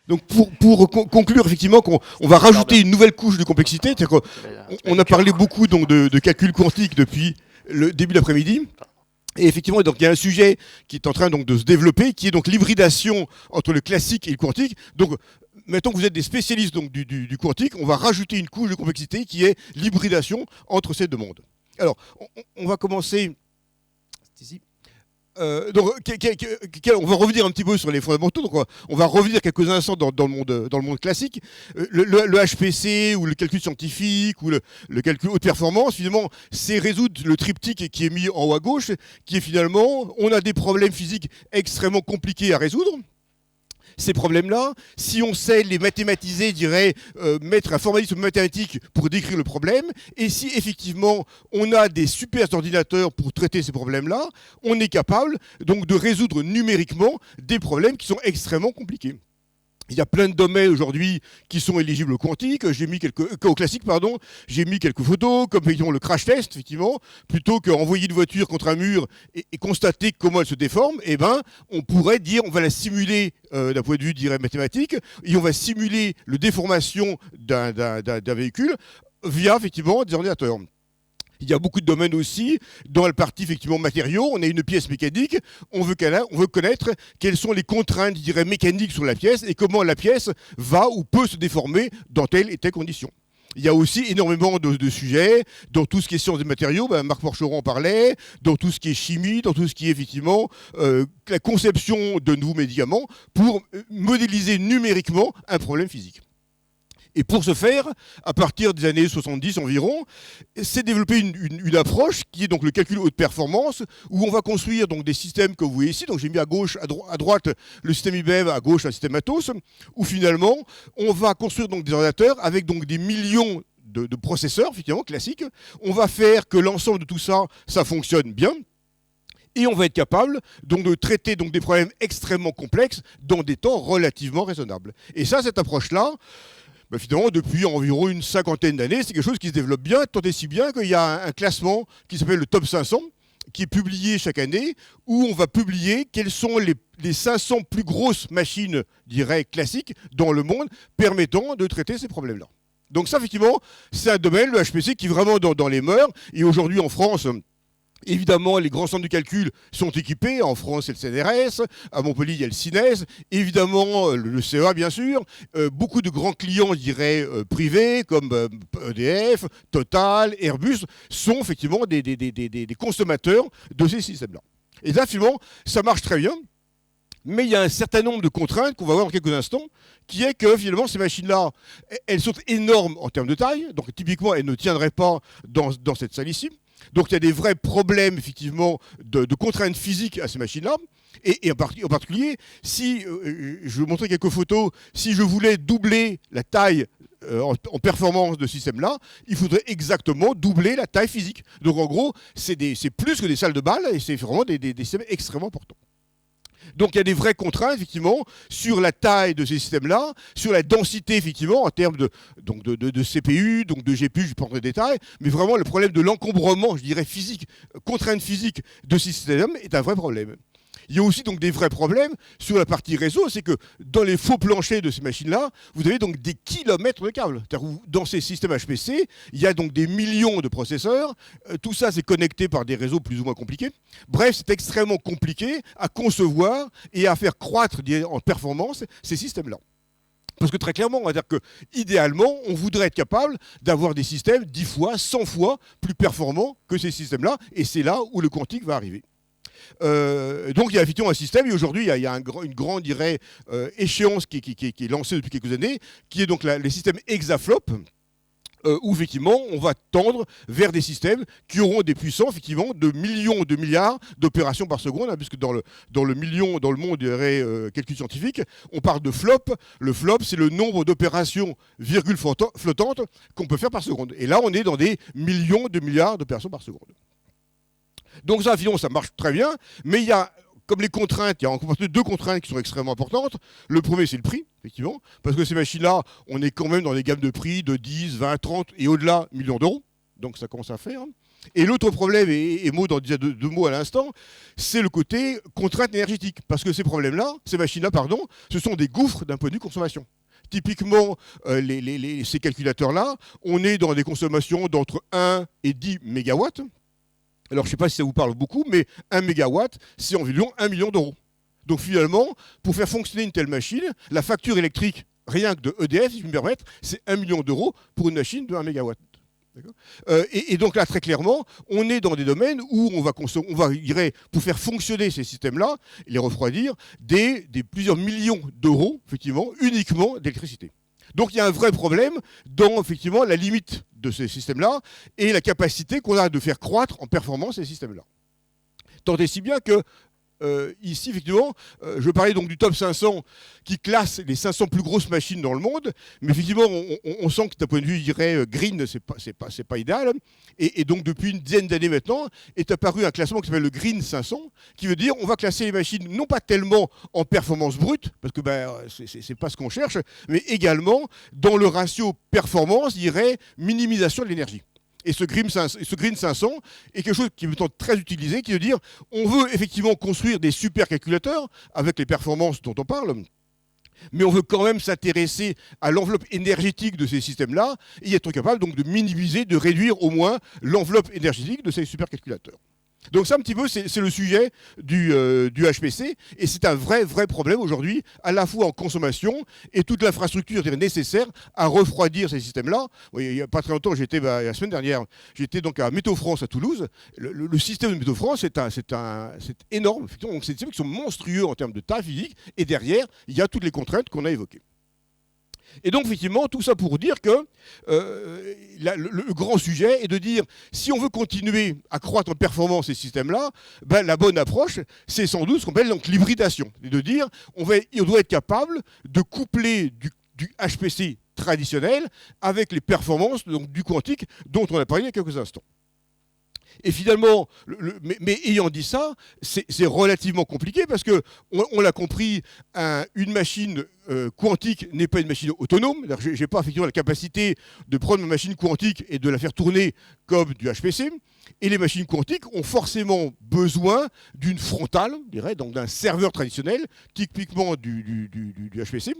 Donc pour conclure effectivement qu'on va rajouter une nouvelle couche de complexité, c'est-à-dire qu'on a parlé beaucoup donc de calcul quantique depuis le début de l'après-midi. Et effectivement, donc, il y a un sujet qui est en train donc, de se développer, qui est donc l'hybridation entre le classique et le quantique. Donc, mettons que vous êtes des spécialistes donc, du quantique, on va rajouter une couche de complexité qui est l'hybridation entre ces deux mondes. Alors, on va commencer ici. Donc, on va revenir un petit peu sur les fondamentaux. Donc, on va revenir quelques instants dans le monde classique. Le HPC ou le calcul scientifique ou le calcul haute performance, finalement, c'est résoudre le triptyque qui est mis en haut à gauche, qui est finalement, on a des problèmes physiques extrêmement compliqués à résoudre. Ces problèmes-là, si on sait les mathématiser, dirais, mettre un formalisme mathématique pour décrire le problème, et si effectivement on a des super ordinateurs pour traiter ces problèmes-là, on est capable donc de résoudre numériquement des problèmes qui sont extrêmement compliqués. Il y a plein de domaines aujourd'hui qui sont éligibles au quantique. Au classique, pardon. J'ai mis quelques photos, comme effectivement le crash test, effectivement. Plutôt qu'envoyer une voiture contre un mur et constater comment elle se déforme, eh ben, on pourrait dire, on va la simuler d'un point de vue, dirais, mathématique, et on va simuler la déformation d'un véhicule via, effectivement, des ordinateurs. Il y a beaucoup de domaines aussi. Dans la partie effectivement matériaux, on a une pièce mécanique. On veut connaître quelles sont les contraintes, je dirais, mécaniques sur la pièce et comment la pièce va ou peut se déformer dans telle et telle condition. Il y a aussi énormément de sujets dans tout ce qui est sciences des matériaux. Marc Porcheron en parlait. Dans tout ce qui est chimie, dans tout ce qui est effectivement la conception de nouveaux médicaments pour modéliser numériquement un problème physique. Et pour ce faire, à partir des années 70 environ, s'est développée une approche qui est donc le calcul haute performance, où on va construire donc des systèmes que vous voyez ici. Donc j'ai mis à gauche, à droite le système IBM, à gauche le système Atos, où finalement on va construire donc des ordinateurs avec donc des millions de processeurs, effectivement classiques. On va faire que l'ensemble de tout ça, ça fonctionne bien. Et on va être capable donc, de traiter donc, des problèmes extrêmement complexes dans des temps relativement raisonnables. Et ça, cette approche-là, finalement, depuis environ une cinquantaine d'années, c'est quelque chose qui se développe bien, tant et si bien qu'il y a un classement qui s'appelle le Top 500, qui est publié chaque année, où on va publier quelles sont les 500 plus grosses machines, je dirais, classiques dans le monde, permettant de traiter ces problèmes-là. Donc ça, effectivement, c'est un domaine, le HPC, qui est vraiment dans les mœurs. Et aujourd'hui, en France, évidemment, les grands centres de calcul sont équipés. En France, c'est le CNRS. À Montpellier, il y a le CINES. Évidemment, le CEA, bien sûr. Beaucoup de grands clients, je dirais, privés, comme EDF, Total, Airbus, sont effectivement des consommateurs de ces systèmes-là. Et là, finalement, ça marche très bien. Mais il y a un certain nombre de contraintes qu'on va voir dans quelques instants, qui est que finalement, ces machines-là, elles sont énormes en termes de taille. Donc, typiquement, elles ne tiendraient pas dans cette salle ici. Donc il y a des vrais problèmes effectivement de contraintes physiques à ces machines-là. Et en particulier, si je vais vous montrer quelques photos, si je voulais doubler la taille en performance de ce système-là, il faudrait exactement doubler la taille physique. Donc en gros, c'est plus que des salles de bal et c'est vraiment des systèmes extrêmement importants. Donc il y a des vraies contraintes, effectivement, sur la taille de ces systèmes-là, sur la densité, effectivement, en termes de CPU, donc de GPU, je ne vais pas rentrer dans les détails, mais vraiment le problème de l'encombrement, je dirais, physique, contrainte physique de ces systèmes est un vrai problème. Il y a aussi donc des vrais problèmes sur la partie réseau, c'est que dans les faux planchers de ces machines-là, vous avez donc des kilomètres de câbles. Dans ces systèmes HPC, il y a donc des millions de processeurs. Tout ça, c'est connecté par des réseaux plus ou moins compliqués. Bref, c'est extrêmement compliqué à concevoir et à faire croître en performance ces systèmes-là. Parce que très clairement, on va dire que idéalement, on voudrait être capable d'avoir des systèmes 10 fois, 100 fois plus performants que ces systèmes-là. Et c'est là où le quantique va arriver. Donc il y a effectivement un système, et aujourd'hui il y a une grande échéance qui est lancée depuis quelques années, qui est donc les systèmes hexaflop, où effectivement on va tendre vers des systèmes qui auront des puissances effectivement de millions, de milliards d'opérations par seconde, puisque dans le monde des calculs scientifiques, on parle de flop. Le flop, c'est le nombre d'opérations virgule flottantes qu'on peut faire par seconde. Et là on est dans des millions de milliards d'opérations par seconde. Donc ça, finalement, ça marche très bien, mais il y a, comme les contraintes, il y a en particulier deux contraintes qui sont extrêmement importantes. Le premier, c'est le prix, effectivement, parce que ces machines-là, on est quand même dans des gammes de prix de 10, 20, 30 et au-delà millions d'euros, donc ça commence à faire. Et l'autre problème, et Maud en disait deux mots à l'instant, c'est le côté contrainte énergétique. Parce que ces problèmes-là, ces machines-là, pardon, ce sont des gouffres d'un point de vue consommation. Typiquement, ces calculateurs-là, on est dans des consommations d'entre 1 et 10 mégawatts. Alors, je ne sais pas si ça vous parle beaucoup, mais 1 mégawatt, c'est environ 1 million d'euros. Donc, finalement, pour faire fonctionner une telle machine, la facture électrique, rien que de EDF, si je me permettre, c'est 1 million d'euros pour une machine de 1 mégawatt. Et donc là, très clairement, on est dans des domaines où on va pour faire fonctionner ces systèmes-là, les refroidir, des plusieurs millions d'euros, effectivement, uniquement d'électricité. Donc il y a un vrai problème dans, effectivement, la limite de ces systèmes-là et la capacité qu'on a de faire croître en performance ces systèmes-là. Tant et si bien que ici, effectivement, je parlais donc du top 500 qui classe les 500 plus grosses machines dans le monde, mais effectivement, on sent que d'un point de vue, je dirais, green, c'est pas idéal. Et donc, depuis une dizaine d'années maintenant, est apparu un classement qui s'appelle le Green 500, qui veut dire on va classer les machines non pas tellement en performance brute, parce que c'est pas ce qu'on cherche, mais également dans le ratio performance, je dirais, minimisation de l'énergie. Et ce Green 500 est quelque chose qui est très utilisé, qui veut dire on veut effectivement construire des supercalculateurs avec les performances dont on parle, mais on veut quand même s'intéresser à l'enveloppe énergétique de ces systèmes-là et être capable donc de minimiser, de réduire au moins l'enveloppe énergétique de ces supercalculateurs. Donc ça, un petit peu, c'est le sujet du HPC, et c'est un vrai problème aujourd'hui, à la fois en consommation et toute l'infrastructure nécessaire à refroidir ces systèmes-là. Il n'y a pas très longtemps, la semaine dernière, j'étais donc à Météo France à Toulouse. Le système de Météo France, c'est énorme. Donc c'est des systèmes qui sont monstrueux en termes de taille physique, et derrière, il y a toutes les contraintes qu'on a évoquées. Et donc, effectivement, tout ça pour dire que le grand sujet est de dire, si on veut continuer à croître en performance ces systèmes-là, la bonne approche, c'est sans doute ce qu'on appelle l'hybridation. Et de dire, on doit être capable de coupler du HPC traditionnel avec les performances donc, du quantique dont on a parlé il y a quelques instants. Et finalement, mais ayant dit ça, c'est relativement compliqué parce que on l'a compris, une machine quantique n'est pas une machine autonome. Je n'ai pas effectivement la capacité de prendre ma machine quantique et de la faire tourner comme du HPC. Et les machines quantiques ont forcément besoin d'une frontale, je dirais, donc d'un serveur traditionnel, typiquement du HPC.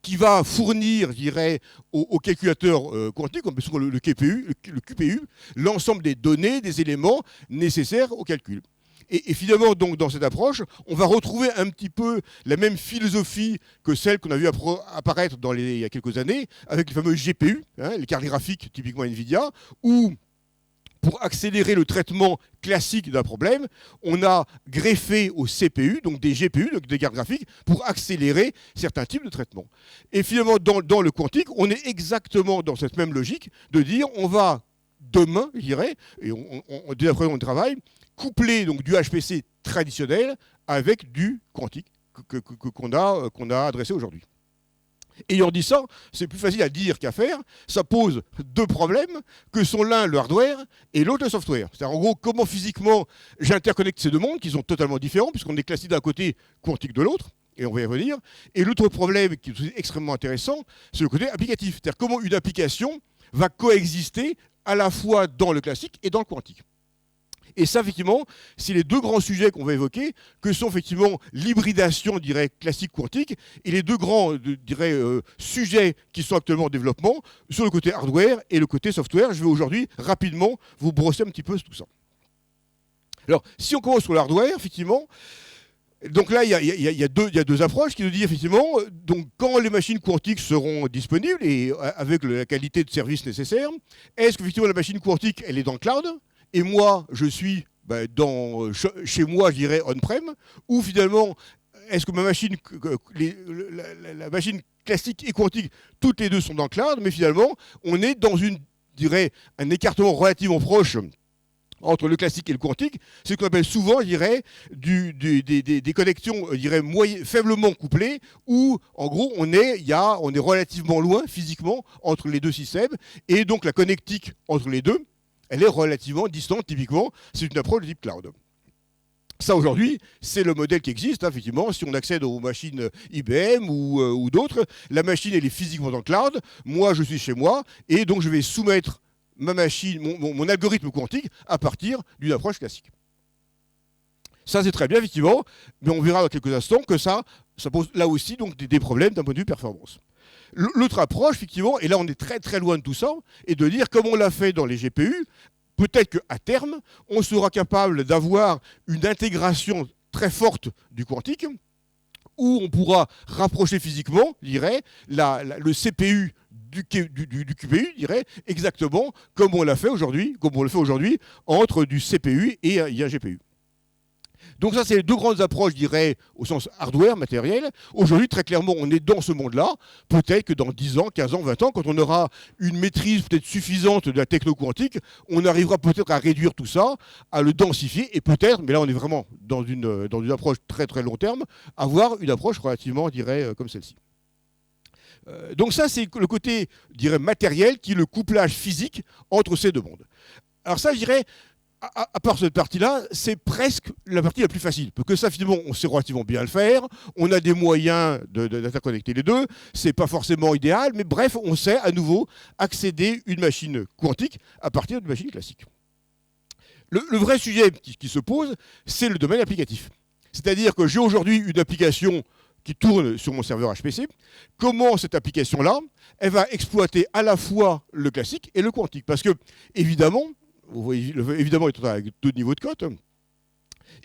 Qui va fournir, je dirais, au calculateur quantique, comme le QPU, l'ensemble des données, des éléments nécessaires au calcul. Et finalement, donc, dans cette approche, on va retrouver un petit peu la même philosophie que celle qu'on a vu apparaître il y a quelques années, avec les fameux GPU, les cartes graphiques typiquement NVIDIA, où pour accélérer le traitement classique d'un problème, on a greffé au CPU, donc des GPU, donc des cartes graphiques, pour accélérer certains types de traitements. Et finalement, dans le quantique, on est exactement dans cette même logique de dire on va demain, je dirais, et dès après on travaille, coupler donc, du HPC traditionnel avec du quantique qu'on a adressé aujourd'hui. Ayant dit ça, c'est plus facile à dire qu'à faire. Ça pose deux problèmes, que sont l'un le hardware et l'autre le software. C'est-à-dire en gros comment physiquement j'interconnecte ces deux mondes qui sont totalement différents puisqu'on est classique d'un côté, quantique de l'autre, et on va y revenir. Et l'autre problème qui est extrêmement intéressant, c'est le côté applicatif. C'est-à-dire comment une application va coexister à la fois dans le classique et dans le quantique. Et ça, effectivement, c'est les deux grands sujets qu'on va évoquer, que sont effectivement l'hybridation, je dirais, classique-quantique, et les deux grands, je dirais, sujets qui sont actuellement en développement, sur le côté hardware et le côté software. Je vais aujourd'hui, rapidement, vous brosser un petit peu tout ça. Alors, si on commence sur le hardware, effectivement, donc là, il y a deux approches qui nous disent, effectivement, donc quand les machines quantiques seront disponibles, et avec la qualité de service nécessaire, est-ce qu'effectivement la machine quantique, elle est dans le cloud ? Et moi, je suis chez moi, je dirais, on-prem, ou finalement, est-ce que ma machine, la machine classique et quantique, toutes les deux sont dans le cloud, mais finalement, on est dans un écartement relativement proche entre le classique et le quantique, c'est ce qu'on appelle souvent, je dirais, des connexions, je dirais, faiblement couplées, où, en gros, on est relativement loin physiquement entre les deux systèmes, et donc la connectique entre les deux, elle est relativement distante, typiquement, c'est une approche de type cloud. Ça, aujourd'hui, c'est le modèle qui existe, effectivement. Si on accède aux machines IBM ou d'autres, la machine, elle est physiquement dans le cloud. Moi, je suis chez moi, et donc je vais soumettre ma machine, mon algorithme quantique à partir d'une approche classique. Ça, c'est très bien, effectivement, mais on verra dans quelques instants que ça pose là aussi donc, des problèmes d'un point de vue performance. L'autre approche, effectivement, et là on est très très loin de tout ça, est de dire, comme on l'a fait dans les GPU, peut-être qu'à terme, on sera capable d'avoir une intégration très forte du quantique, où on pourra rapprocher physiquement, je dirais, le CPU du QPU, je dirais, exactement comme on l'a fait aujourd'hui, entre du CPU et un GPU. Donc ça, c'est les deux grandes approches, je dirais, au sens hardware, matériel. Aujourd'hui, très clairement, on est dans ce monde-là. Peut-être que dans 10 ans, 15 ans, 20 ans, quand on aura une maîtrise peut-être suffisante de la techno quantique, on arrivera peut-être à réduire tout ça, à le densifier, et peut-être, mais là on est vraiment dans une approche très très long terme, avoir une approche relativement, je dirais, comme celle-ci. Donc ça, c'est le côté, je dirais, matériel, qui est le couplage physique entre ces deux mondes. Alors ça, je dirais, à part cette partie-là, c'est presque la partie la plus facile. Parce que ça, finalement, on sait relativement bien le faire. On a des moyens d'interconnecter les deux. C'est pas forcément idéal, mais bref, on sait à nouveau accéder à une machine quantique à partir d'une machine classique. Le vrai sujet qui se pose, c'est le domaine applicatif. C'est-à-dire que j'ai aujourd'hui une application qui tourne sur mon serveur HPC. Comment cette application-là, elle va exploiter à la fois le classique et le quantique? Parce que, évidemment, vous voyez, évidemment, étant avec deux niveaux de cote,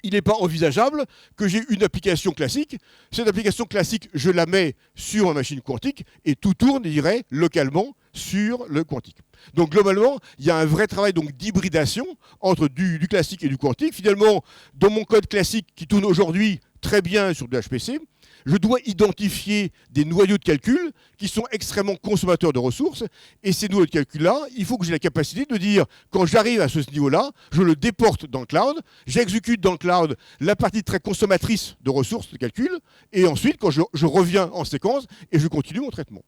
il n'est pas envisageable que j'ai une application classique. Cette application classique, je la mets sur ma machine quantique et tout tourne, je dirais, localement sur le quantique. Donc globalement, il y a un vrai travail d'hybridation entre du classique et du quantique. Finalement, dans mon code classique qui tourne aujourd'hui très bien sur du HPC, je dois identifier des noyaux de calcul qui sont extrêmement consommateurs de ressources. Et ces noyaux de calcul-là, il faut que j'ai la capacité de dire, quand j'arrive à ce niveau-là, je le déporte dans le cloud, j'exécute dans le cloud la partie très consommatrice de ressources de calcul, et ensuite, quand je reviens en séquence, et je continue mon traitement.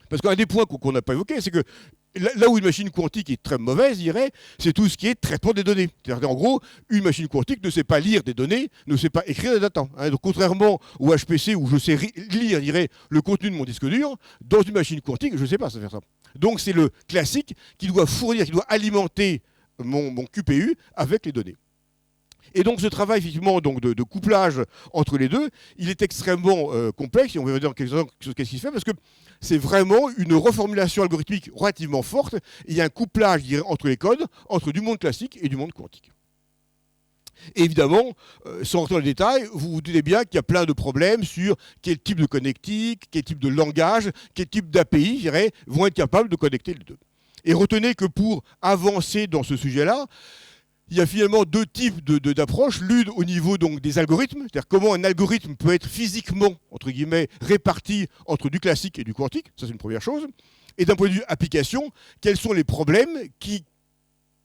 Parce qu'un des points qu'on n'a pas évoqué, c'est que là où une machine quantique est très mauvaise, je dirais, c'est tout ce qui est traitement des données. C'est-à-dire, en gros, une machine quantique ne sait pas lire des données, ne sait pas écrire des data. Donc, contrairement au HPC où je sais lire, je dirais, le contenu de mon disque dur, dans une machine quantique, je ne sais pas faire ça. Donc, c'est le classique qui doit fournir, qui doit alimenter mon QPU avec les données. Et donc ce travail effectivement donc, de couplage entre les deux, il est extrêmement complexe, et on va dire qu'est-ce qu'il fait, parce que c'est vraiment une reformulation algorithmique relativement forte, et il y a un couplage, je dirais, entre les codes, entre du monde classique et du monde quantique. Et évidemment, sans rentrer dans les détails, vous vous doutez bien qu'il y a plein de problèmes sur quel type de connectique, quel type de langage, quel type d'API, je dirais, vont être capables de connecter les deux. Et retenez que pour avancer dans ce sujet-là, il y a finalement deux types d'approches. L'une au niveau donc, des algorithmes, c'est-à-dire comment un algorithme peut être physiquement, entre guillemets, réparti entre du classique et du quantique, ça c'est une première chose. Et d'un point de vue application, quels sont les problèmes qui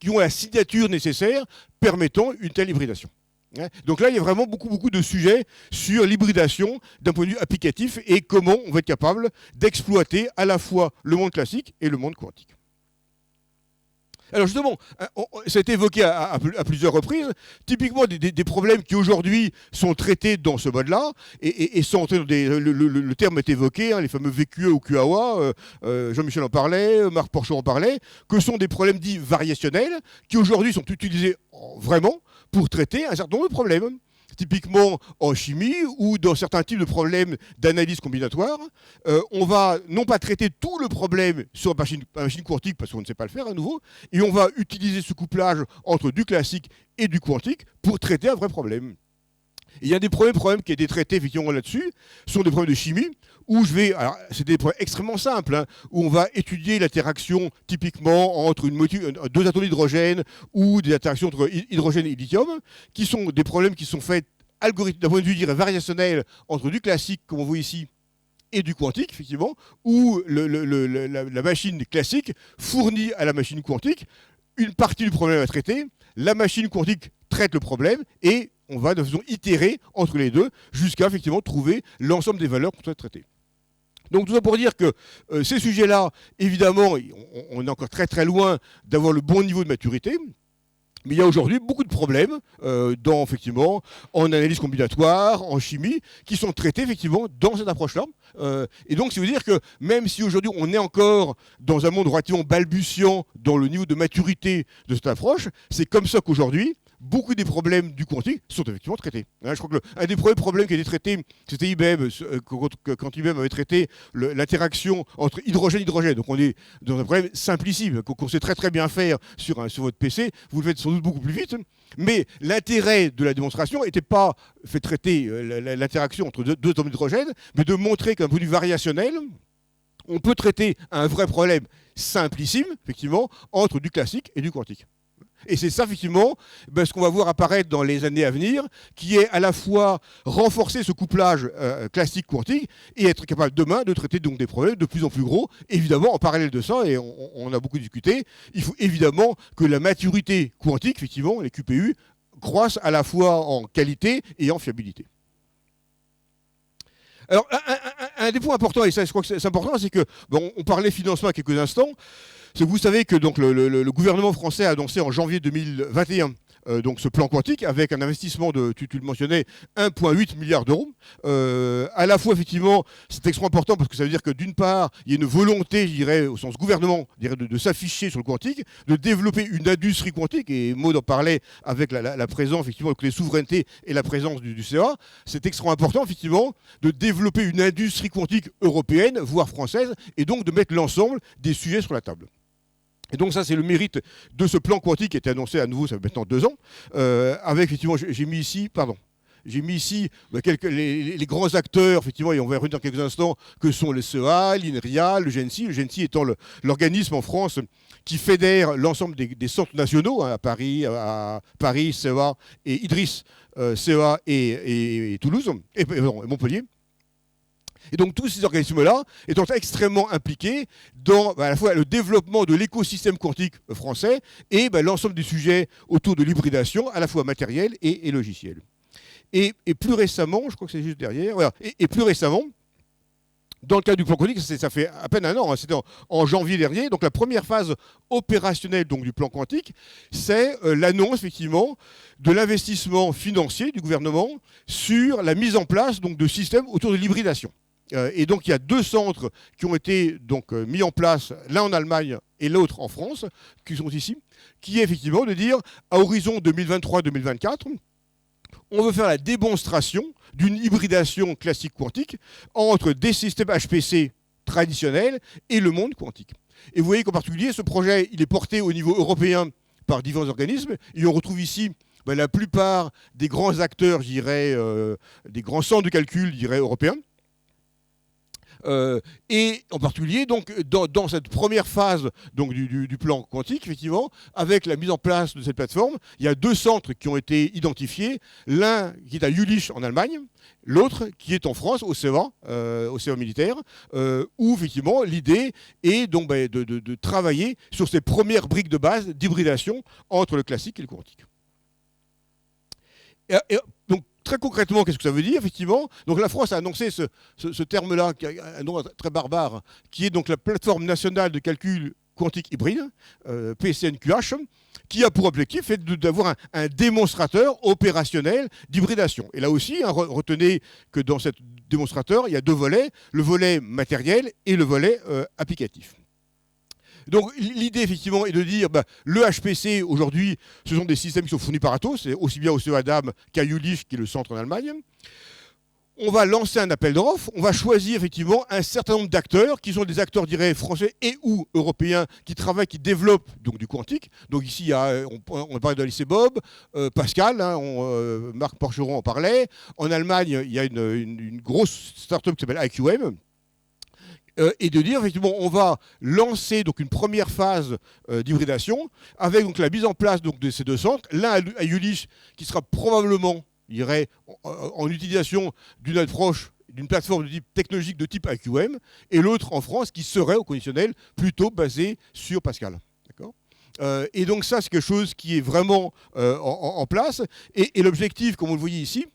ont la signature nécessaire permettant une telle hybridation. Donc là, il y a vraiment beaucoup de sujets sur l'hybridation d'un point de vue applicatif et comment on va être capable d'exploiter à la fois le monde classique et le monde quantique. Alors justement, ça a été évoqué à plusieurs reprises, typiquement des problèmes qui aujourd'hui sont traités dans ce mode-là, et sans entrer dans le terme est évoqué, hein, les fameux VQE ou QAOA, Jean-Michel en parlait, Marc Porchon en parlait, que sont des problèmes dits variationnels, qui aujourd'hui sont utilisés vraiment pour traiter un certain nombre de problèmes. Typiquement en chimie ou dans certains types de problèmes d'analyse combinatoire, on va non pas traiter tout le problème sur une machine quantique parce qu'on ne sait pas le faire à nouveau, et on va utiliser ce couplage entre du classique et du quantique pour traiter un vrai problème. Et il y a des problèmes qui ont été traités effectivement là-dessus, sont des problèmes de chimie, où c'est des problèmes extrêmement simples, hein, où on va étudier l'interaction typiquement entre deux atomes d'hydrogène ou des interactions entre hydrogène et lithium, qui sont des problèmes qui sont faits d'un point de vue variationnel entre du classique, comme on voit ici, et du quantique, effectivement, où la machine classique fournit à la machine quantique une partie du problème à traiter, la machine quantique traite le problème, et on va de façon itérée entre les deux jusqu'à effectivement trouver l'ensemble des valeurs qu'on souhaite traiter. Donc tout ça pour dire que ces sujets-là, évidemment, on est encore très très loin d'avoir le bon niveau de maturité. Mais il y a aujourd'hui beaucoup de problèmes effectivement, en analyse combinatoire, en chimie, qui sont traités effectivement dans cette approche-là. Et donc, ça veut dire que même si aujourd'hui on est encore dans un monde relativement balbutiant dans le niveau de maturité de cette approche, c'est comme ça qu'aujourd'hui, beaucoup des problèmes du quantique sont effectivement traités. Je crois que un des premiers problèmes qui a été traité, c'était IBM, quand IBM avait traité l'interaction entre hydrogène et hydrogène. Donc on est dans un problème simplissime, qu'on sait très très bien faire sur votre PC, vous le faites sans doute beaucoup plus vite, mais l'intérêt de la démonstration n'était pas fait traiter l'interaction entre deux atomes d'hydrogène, mais de montrer qu'un point de vue variationnel, on peut traiter un vrai problème simplissime, effectivement, entre du classique et du quantique. Et c'est ça, effectivement, ce qu'on va voir apparaître dans les années à venir, qui est à la fois renforcer ce couplage classique-quantique et être capable demain de traiter donc des problèmes de plus en plus gros. Évidemment, en parallèle de ça, et on a beaucoup discuté, il faut évidemment que la maturité quantique, effectivement, les QPU, croissent à la fois en qualité et en fiabilité. Alors, un des points importants, et ça je crois que c'est important, c'est que, on parlait financement à quelques instants, c'est que vous savez que donc, le gouvernement français a annoncé en janvier 2021 donc ce plan quantique avec un investissement de, tu le mentionnais, 1,8 milliard d'euros. À la fois, effectivement, c'est extrêmement important parce que ça veut dire que d'une part, il y a une volonté, je dirais, au sens gouvernement, je dirais, de s'afficher sur le quantique, de développer une industrie quantique, et Maud en parlait avec la présence, effectivement, avec les souverainetés et la présence du CA. C'est extrêmement important, effectivement, de développer une industrie quantique européenne, voire française, et donc de mettre l'ensemble des sujets sur la table. Et donc ça, c'est le mérite de ce plan quantique qui a été annoncé à nouveau, ça fait maintenant 2 ans, avec, effectivement, j'ai mis ici les grands acteurs, effectivement, et on va y revenir dans quelques instants, que sont le CEA, l'INRIA, le GENSI. Le GENSI étant l'organisme en France qui fédère l'ensemble des centres nationaux, à Paris, CEA et IDRIS, CEA et Toulouse, et Montpellier. Et donc tous ces organismes-là étant extrêmement impliqués dans à la fois le développement de l'écosystème quantique français et l'ensemble des sujets autour de l'hybridation, à la fois matériel et logiciel. Et plus récemment, je crois que c'est juste derrière, voilà, et plus récemment, dans le cas du plan quantique, ça fait à peine un an, c'était en janvier dernier, donc la première phase opérationnelle donc, du plan quantique, c'est l'annonce effectivement de l'investissement financier du gouvernement sur la mise en place donc, de systèmes autour de l'hybridation. Et donc il y a 2 centres qui ont été donc, mis en place, l'un en Allemagne et l'autre en France, qui sont ici, qui est effectivement de dire, à horizon 2023-2024, on veut faire la démonstration d'une hybridation classique quantique entre des systèmes HPC traditionnels et le monde quantique. Et vous voyez qu'en particulier, ce projet, il est porté au niveau européen par divers organismes, et on retrouve ici la plupart des grands acteurs, je dirais, des grands centres de calcul, je dirais, européens. Et en particulier donc, dans cette première phase donc, du plan quantique, effectivement, avec la mise en place de cette plateforme, il y a 2 centres qui ont été identifiés, l'un qui est à Jülich en Allemagne, l'autre qui est en France, au CEA militaire, où effectivement l'idée est donc de travailler sur ces premières briques de base d'hybridation entre le classique et le quantique. Donc, très concrètement, qu'est-ce que ça veut dire, effectivement? Donc la France a annoncé ce terme-là, qui a un nom très barbare, qui est donc la plateforme nationale de calcul quantique hybride, PCNQH, qui a pour objectif d'avoir un démonstrateur opérationnel d'hybridation. Et là aussi, retenez que dans ce démonstrateur, il y a 2 volets, le volet matériel et le volet applicatif. Donc l'idée effectivement est de dire le HPC aujourd'hui ce sont des systèmes qui sont fournis par Atos, aussi bien au CEA-DAM qu'à Jülich qui est le centre en Allemagne. On va lancer un appel d'offres, on va choisir effectivement un certain nombre d'acteurs qui sont des acteurs, je dirais, français et ou européens qui travaillent, qui développent donc, du quantique. Donc ici, on parle de l'IC Bob, Pascal, Marc Porcheron en parlait. En Allemagne, il y a une grosse start-up qui s'appelle IQM. Et de dire, effectivement, on va lancer donc, une première phase d'hybridation avec donc, la mise en place donc, de ces 2 centres. L'un à Jülich qui sera probablement, je dirais, en utilisation d'une approche, d'une plateforme de type technologique de type IQM, et l'autre en France qui serait au conditionnel plutôt basé sur Pascal. D'accord ? Et donc ça, c'est quelque chose qui est vraiment en place. Et l'objectif, comme vous le voyez ici,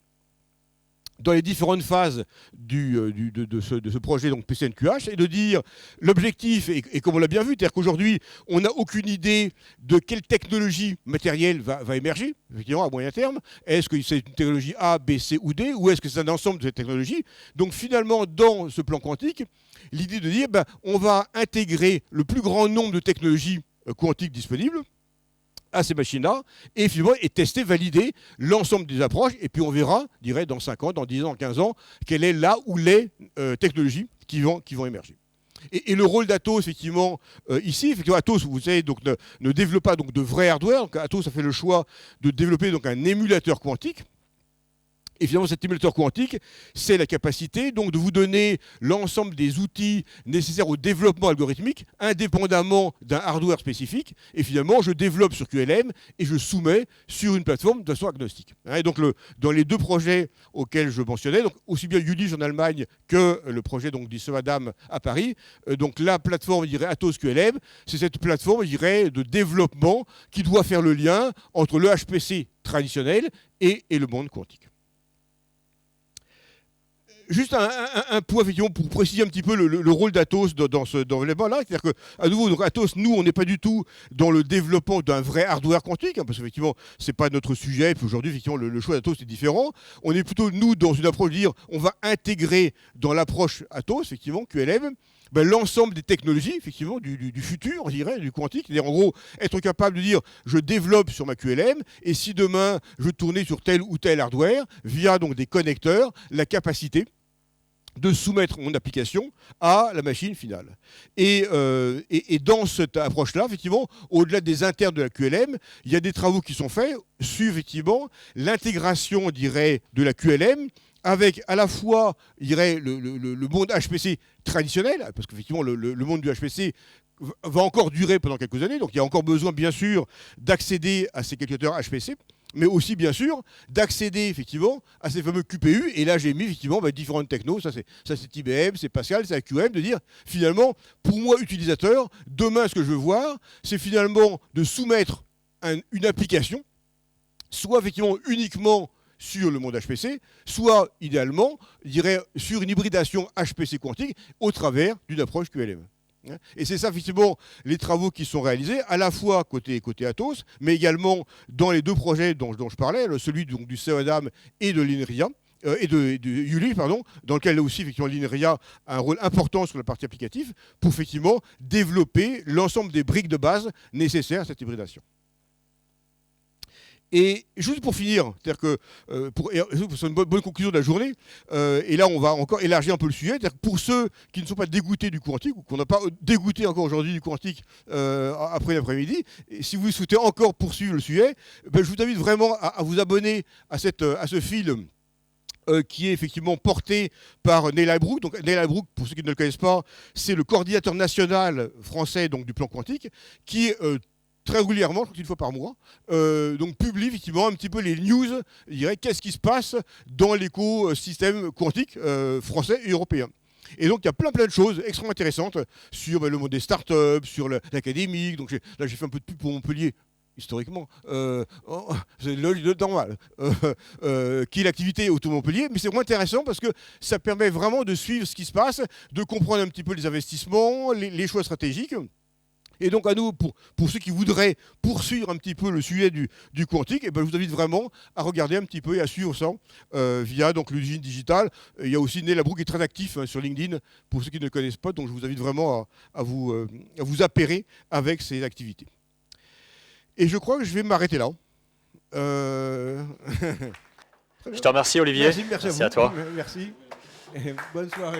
dans les différentes phases de ce projet donc PCNQH, et de dire l'objectif, et comme on l'a bien vu, c'est-à-dire qu'aujourd'hui, on n'a aucune idée de quelle technologie matérielle va émerger, effectivement, à moyen terme. Est-ce que c'est une technologie A, B, C ou D, ou est-ce que c'est un ensemble de ces technologies? Donc finalement, dans ce plan quantique, l'idée de dire, on va intégrer le plus grand nombre de technologies quantiques disponibles à ces machines-là, et finalement, et tester, valider l'ensemble des approches, et puis on verra, je dirais, dans 5 ans, dans 10 ans, 15 ans, quelle est là où les technologies qui vont émerger. Et le rôle d'Atos, effectivement, ici, effectivement, Atos, vous savez, donc, ne développe pas donc, de vrai hardware. Donc, Atos a fait le choix de développer donc, un émulateur quantique. Et finalement, cet émulateur quantique, c'est la capacité donc, de vous donner l'ensemble des outils nécessaires au développement algorithmique, indépendamment d'un hardware spécifique. Et finalement, je développe sur QLM et je soumets sur une plateforme de façon agnostique. Et donc, dans les deux projets auxquels je mentionnais, donc aussi bien Jülich en Allemagne que le projet donc, du SEADAM à Paris, donc la plateforme, je dirais, Atos QLM, c'est cette plateforme, je dirais, de développement qui doit faire le lien entre le HPC traditionnel et le monde quantique. Juste un point, effectivement, pour préciser un petit peu le rôle d'Atos dans ce développement-là. C'est-à-dire qu'à nouveau, donc Atos, nous, on n'est pas du tout dans le développement d'un vrai hardware quantique, parce qu'effectivement, ce n'est pas notre sujet. Et puis aujourd'hui, effectivement, le choix d'Atos est différent. On est plutôt, nous, dans une approche de dire, on va intégrer dans l'approche Atos, effectivement, QLM, l'ensemble des technologies, effectivement, du futur, je dirais, du quantique. C'est-à-dire, en gros, être capable de dire, je développe sur ma QLM, et si demain, je tournais sur tel ou tel hardware, via donc des connecteurs, la capacité de soumettre mon application à la machine finale. Et dans cette approche-là, effectivement, au-delà des internes de la QLM, il y a des travaux qui sont faits sur, effectivement, l'intégration, je dirais, de la QLM avec à la fois, je dirais, le monde HPC traditionnel, parce qu'effectivement, le monde du HPC va encore durer pendant quelques années, donc il y a encore besoin, bien sûr, d'accéder à ces calculateurs HPC, mais aussi, bien sûr, d'accéder, effectivement, à ces fameux QPU. Et là, j'ai mis, effectivement, différentes technos. Ça, c'est IBM, c'est Pascal, c'est AQM, de dire, finalement, pour moi, utilisateur, demain, ce que je veux voir, c'est finalement de soumettre une application, soit, effectivement, uniquement sur le monde HPC, soit, idéalement, je dirais, sur une hybridation HPC quantique au travers d'une approche QLM. Et c'est ça, effectivement, les travaux qui sont réalisés, à la fois côté Atos, mais également dans les deux projets dont je parlais, celui donc, du SEADAM et de l'INRIA, et de Jülich, pardon, dans lequel aussi, effectivement, l'INRIA a un rôle important sur la partie applicative, pour, effectivement, développer l'ensemble des briques de base nécessaires à cette hybridation. Et juste pour finir, c'est-à-dire que c'est une bonne conclusion de la journée, et là on va encore élargir un peu le sujet, c'est-à-dire que pour ceux qui ne sont pas dégoûtés du quantique, ou qu'on n'a pas dégoûté encore aujourd'hui du quantique après l'après-midi, et si vous souhaitez encore poursuivre le sujet, je vous invite vraiment à vous abonner à ce fil qui est effectivement porté par Neil Halbrook. Donc Neil Halbrook, pour ceux qui ne le connaissent pas, c'est le coordinateur national français donc, du plan quantique, qui très régulièrement, je crois qu'une fois par mois, donc publie effectivement un petit peu les news, je dirais, qu'est-ce qui se passe dans l'écosystème quantique français et européen. Et donc il y a plein de choses extrêmement intéressantes sur le monde des startups, sur l'académique. Donc là j'ai fait un peu de pub pour Montpellier, historiquement, c'est normal, qui est l'activité auto Montpellier, mais c'est vraiment intéressant parce que ça permet vraiment de suivre ce qui se passe, de comprendre un petit peu les investissements, les choix stratégiques. Et donc, à nous, pour ceux qui voudraient poursuivre un petit peu le sujet du quantique, je vous invite vraiment à regarder un petit peu et à suivre ça via donc, l'usine digitale. Il y a aussi Neil Halbrook qui est très actif sur LinkedIn, pour ceux qui ne le connaissent pas. Donc, je vous invite vraiment à vous appairer avec ces activités. Et je crois que je vais m'arrêter là. Je te remercie, Olivier. Merci à vous. À toi. Merci. Et bonne soirée.